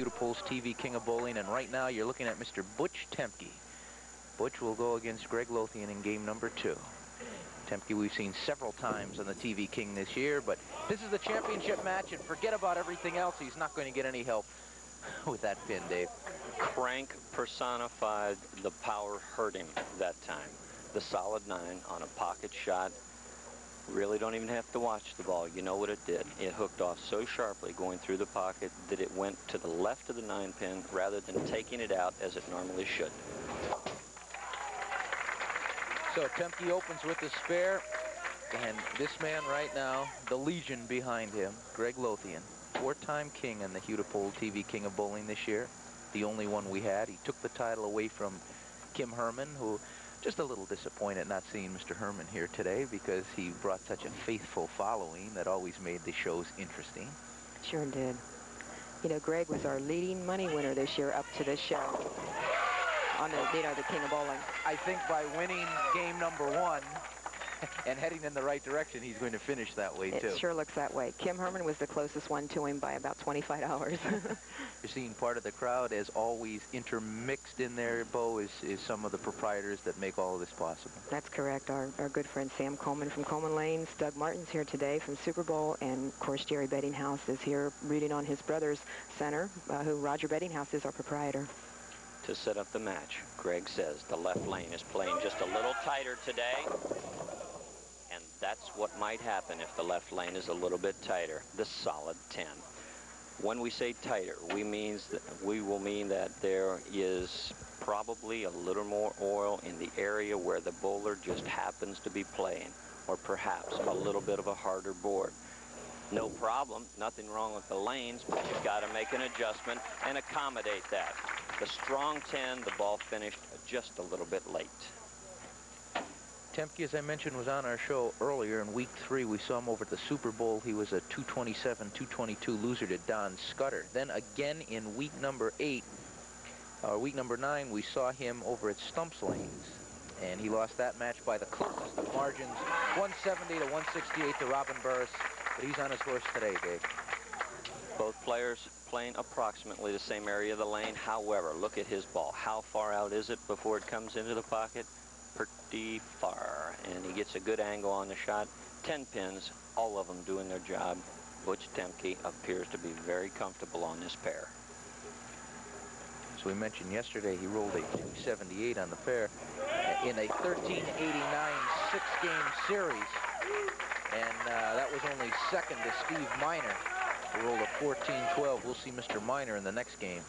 Hudepohl's TV King of Bowling, and right now you're looking at Mr. Butch Temke. Butch will go against Greg Lothian in game number 2. Temke we've seen several times on the TV King this year, but this is the championship match, and forget about everything else. He's not going to get any help with that pin, Dave. Crank personified the power hurting that time. The solid 9 on a pocket shot. Really don't even have to watch the ball. You know what it did. It hooked off so sharply going through the pocket that it went to the left of the 9 pin rather than taking it out as it normally should. So Temke opens with the spare, and this man right now, the legion behind him, Greg Lothian, 4-time king in the Hudepohl TV King of Bowling this year. The only one we had. He took the title away from Kim Herman, who just a little disappointed not seeing Mr. Herman here today because he brought such a faithful following that always made the shows interesting. Sure did. You know, Greg was our leading money winner this year up to this show on the, the King of Bowling. I think by winning game number 1 and heading in the right direction, he's going to finish that way, too. It sure looks that way. Kim Herman was the closest one to him by about $25. You're seeing part of the crowd, as always, intermixed in there, Bo, is some of the proprietors that make all of this possible. That's correct. Our good friend Sam Coleman from Coleman Lanes. Doug Martin's here today from Super Bowl. And, of course, Jerry Bettinghouse is here rooting on his brother's center, who Roger Bettinghouse is our proprietor. To set up the match, Greg says the left lane is playing just a little tighter today. And that's what might happen if the left lane is a little bit tighter, the solid 10. When we say tighter, we will mean that there is probably a little more oil in the area where the bowler just happens to be playing, or perhaps a little bit of a harder board. No problem, nothing wrong with the lanes, but you've got to make an adjustment and accommodate that. The strong 10, the ball finished just a little bit late. Temke, as I mentioned, was on our show earlier. In week 3, we saw him over at the Super Bowl. He was a 227, 222 loser to Don Scudder. Then again in week number 8, or week number 9, we saw him over at Stumps Lanes. And he lost that match by the closest of margins, 170 to 168 to Robin Burris. But he's on his horse today, Dave. Both players playing approximately the same area of the lane. However, look at his ball. How far out is it before it comes into the pocket? Pretty far, and he gets a good angle on the shot. 10 pins, all of them doing their job. Butch Temke appears to be very comfortable on this pair. As we mentioned yesterday, he rolled a 278 on the pair in a 1389 6-game series, and that was only second to Steve Miner, who rolled a 1412. We'll see Mr. Miner in the next game.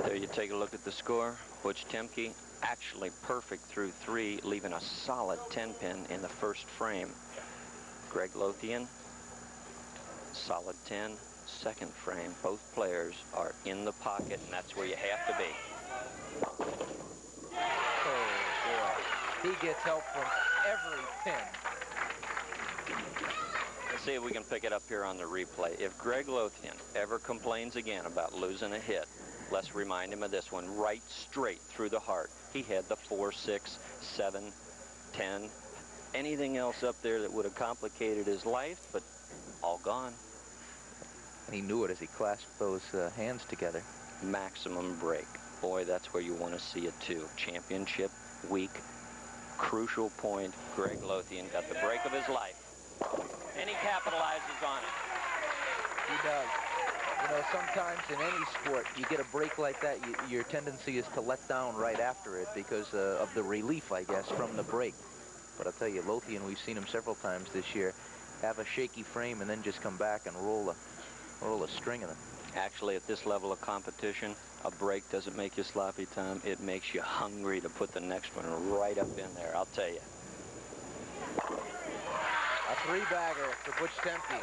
There you take a look at the score. Butch Temke actually perfect through 3, leaving a solid 10 pin in the first frame. Greg Lothian, solid 10, second frame. Both players are in the pocket, and that's where you have to be. Oh, boy. He gets help from every pin. Let's see if we can pick it up here on the replay. If Greg Lothian ever complains again about losing a hit, let's remind him of this one. Right straight through the heart. He had the 4, 6, 7, 10. Anything else up there that would have complicated his life, but all gone. And he knew it as he clasped those hands together. Maximum break. Boy, that's where you want to see it too. Championship week. Crucial point. Greg Lothian got the break of his life. And he capitalizes on it. He does. You know, sometimes in any sport, you get a break like that, your tendency is to let down right after it because of the relief, I guess, from the break. But I'll tell you, Lothian, we've seen him several times this year, have a shaky frame and then just come back and roll a string of them. Actually, at this level of competition, a break doesn't make you sloppy, Tom. It makes you hungry to put the next one right up in there, I'll tell you. A 3-bagger for Butch Temke.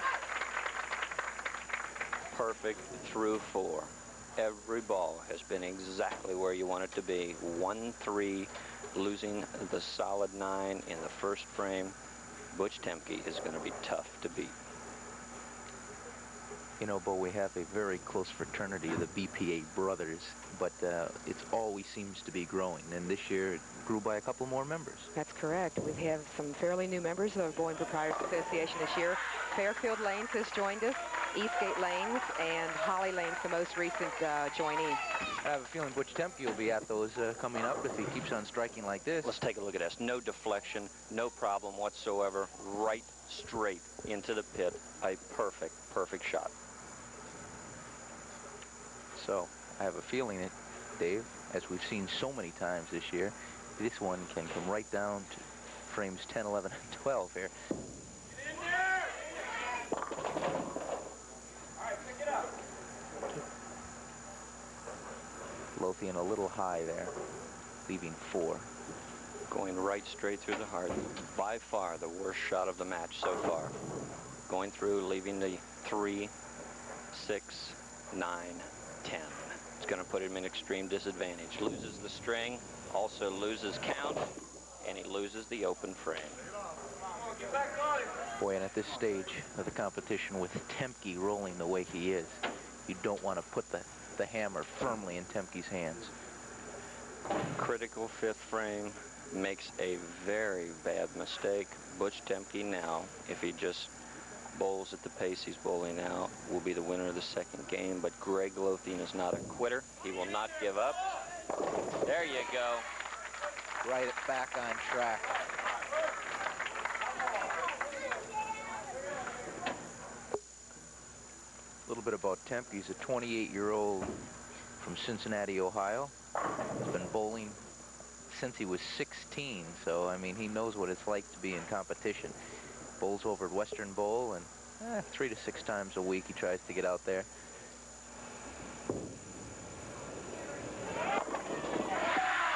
Perfect through 4. Every ball has been exactly where you want it to be. 1-3, losing the solid 9 in the first frame. Butch Temke is going to be tough to beat. You know, Bo, we have a very close fraternity of the BPA brothers, but it always seems to be growing, and this year it grew by a couple more members. That's correct. We have some fairly new members of the Bowling Proprietors Association this year. Fairfield Lanes has joined us. Eastgate Lanes and Holly Lanes, the most recent joinee. I have a feeling Butch Temke will be at those coming up if he keeps on striking like this. Let's take a look at this. No deflection, no problem whatsoever. Right straight into the pit. A perfect, perfect shot. So I have a feeling that, Dave, as we've seen so many times this year, this one can come right down to frames 10, 11, and 12 here. Lothian a little high there, leaving 4. Going right straight through the heart. By far the worst shot of the match so far. Going through, leaving the 3, 6, 9, 10. It's going to put him in extreme disadvantage. Loses the string, also loses count, and he loses the open frame. Boy, and at this stage of the competition with Temke rolling the way he is, you don't want to put the hammer firmly in Temke's hands. Critical 5th frame, makes a very bad mistake. Butch Temke now, if he just bowls at the pace he's bowling now, will be the winner of the 2nd game, but Greg Lothian is not a quitter. He will not give up. There you go. Right back on track. A little bit about Temke. He's a 28-year-old from Cincinnati, Ohio. He's been bowling since he was 16, so I mean he knows what it's like to be in competition. Bowls over at Western Bowl, and 3 to 6 times a week he tries to get out there.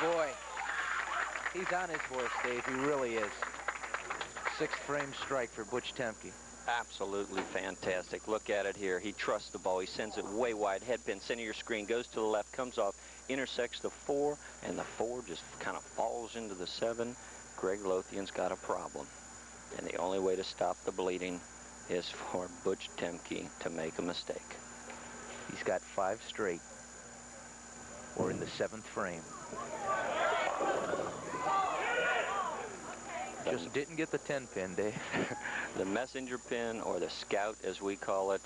Boy, he's on his horse, Dave. He really is. 6th frame strike for Butch Temke. Absolutely fantastic. Look at it here. He trusts the ball. He sends it way wide. Head pin, center of your screen, goes to the left, comes off, intersects the 4, and the 4 just kind of falls into the 7. Greg Lothian's got a problem. And the only way to stop the bleeding is for Butch Temke to make a mistake. He's got 5 straight. We're in the 7th frame. Just didn't get the 10 pin, Dave. The messenger pin, or the scout as we call it,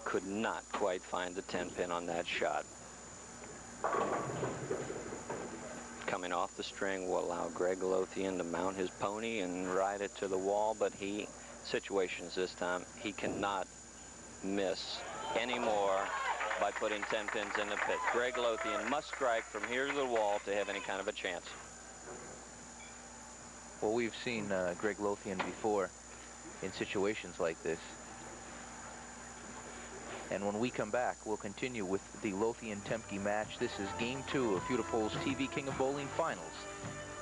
could not quite find the 10 pin on that shot. Coming off the string will allow Greg Lothian to mount his pony and ride it to the wall, but situations this time, he cannot miss anymore by putting 10 pins in the pit. Greg Lothian must strike from here to the wall to have any kind of a chance. Well, we've seen Greg Lothian before in situations like this. And when we come back, we'll continue with the Lothian-Temke match. This is Game 2 of Hudepohl's TV King of Bowling Finals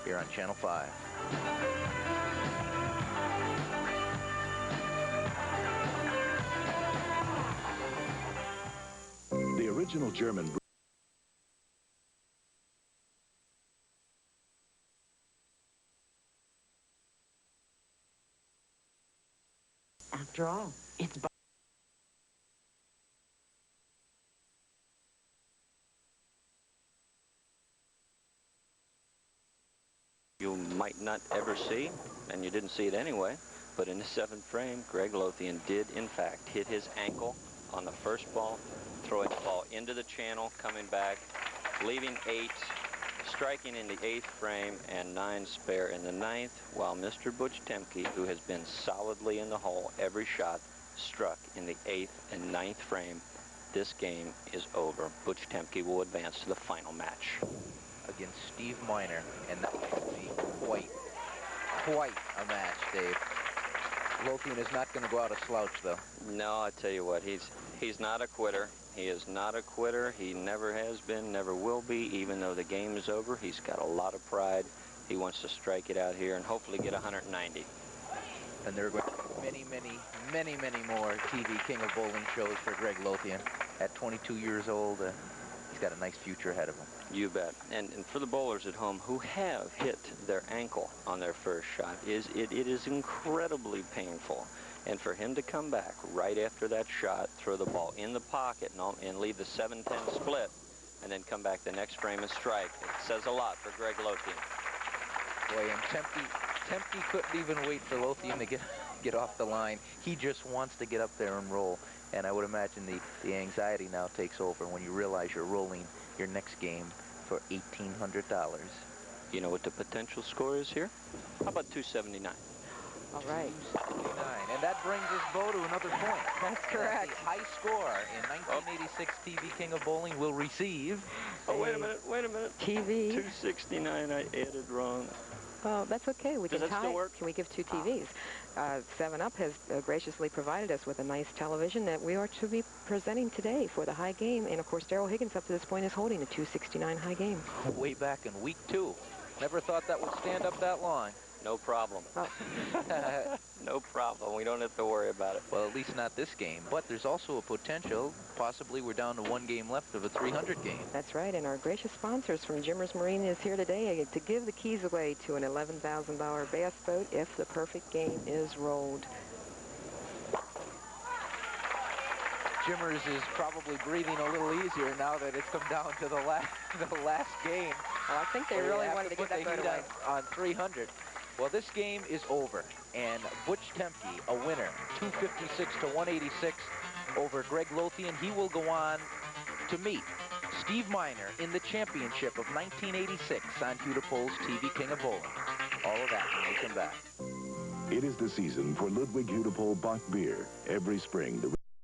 here on Channel 5. The original German After all, it's you might not ever see, and you didn't see it anyway, but in the 7th frame, Greg Lothian did, in fact, hit his ankle on the first ball, throwing the ball into the channel, coming back, leaving 8, striking in the 8th frame, and 9 spare in the 9th, while Mr. Butch Temke, who has been solidly in the hole every shot, struck in the 8th and 9th frame. This game is over. Butch Temke will advance to the final match. Against Steve Miner, and that will be quite a match, Dave. Lothian is not going to go out a slouch, though. No, I tell you what, he's not a quitter. He is not a quitter. He never has been, never will be, even though the game is over. He's got a lot of pride. He wants to strike it out here and hopefully get 190. And there are going to be many more TV King of Bowling shows for Greg Lothian. At 22 years old, he's got a nice future ahead of him. You bet. And for the bowlers at home who have hit their ankle on their first shot, it is incredibly painful. And for him to come back right after that shot, throw the ball in the pocket and leave the 7-10 split, and then come back the next frame and strike, it says a lot for Greg Lothian. Boy, and Temke couldn't even wait for Lothian to get off the line. He just wants to get up there and roll. And I would imagine the anxiety now takes over when you realize you're rolling your next game for $1,800. You know what the potential score is here? How about 279? All right. 279. And that brings us, Bo, to another point. That's correct. The high score in 1986 TV King of Bowling will receive... Oh, wait a minute. TV. 269, I added wrong. Well, that's okay. We Does can that tie. still work? Can we give 2 TVs? 7-Up has graciously provided us with a nice television that we are to be presenting today for the high game. And, of course, Darrell Higgins up to this point is holding a 269 high game. Way back in week 2. Never thought that would stand up that long. No problem. Oh. No problem. We don't have to worry about it. Well, at least not this game. But there's also a potential. Possibly we're down to 1 game left of a 300 game. That's right. And our gracious sponsors from Jimmers Marine is here today to give the keys away to an $11,000 bass boat if the perfect game is rolled. Jimmers is probably breathing a little easier now that it's come down to the last game. Well, I think they really wanted to get that boat away. On 300. Well, this game is over, and Butch Temke, a winner, 256 to 186 over Greg Lothian. He will go on to meet Steve Miner in the championship of 1986 on Hudepohl's TV King of Bowling. All of that when we come back. It is the season for Ludwig Hudepohl Bock beer. Every spring, the